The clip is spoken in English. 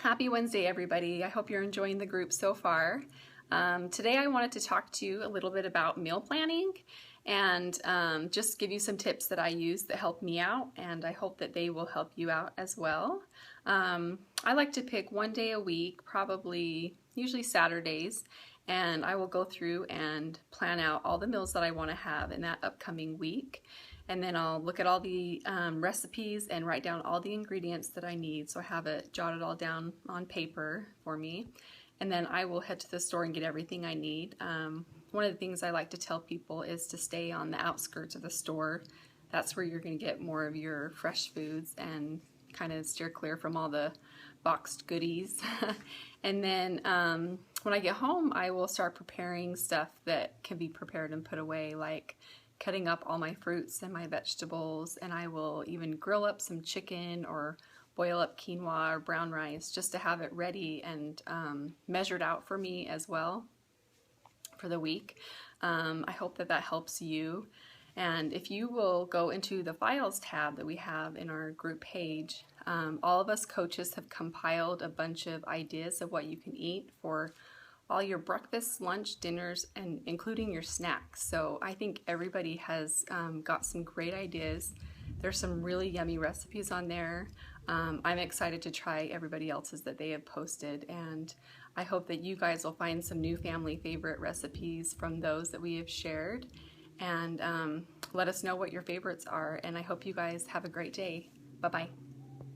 Happy Wednesday, everybody. I hope you're enjoying the group so far. Today I wanted to talk to you a little bit about meal planning and just give you some tips that I use that help me out, and I hope that they will help you out as well. I like to pick one day a week, usually Saturdays, and I will go through and plan out all the meals that I want to have in that upcoming week. And then I'll look at all the recipes and write down all the ingredients that I need, so I have it jotted all down on paper for me. And then I will head to the store and get everything I need. One of the things I like to tell people is to stay on the outskirts of the store. That's where you're going to get more of your fresh foods and kind of steer clear from all the boxed goodies. And then when I get home, I will start preparing stuff that can be prepared and put away, like cutting up all my fruits and my vegetables, and I will even grill up some chicken or boil up quinoa or brown rice just to have it ready and measured out for me as well for the week. I hope that helps you. And if you will go into the files tab that we have in our group page, all of us coaches have compiled a bunch of ideas of what you can eat for all your breakfast, lunch, dinners, and including your snacks. So I think everybody has got some great ideas. There's some really yummy recipes on there. I'm excited to try everybody else's that they have posted, and I hope that you guys will find some new family favorite recipes from those that we have shared, and let us know what your favorites are, and I hope you guys have a great day. Bye-bye.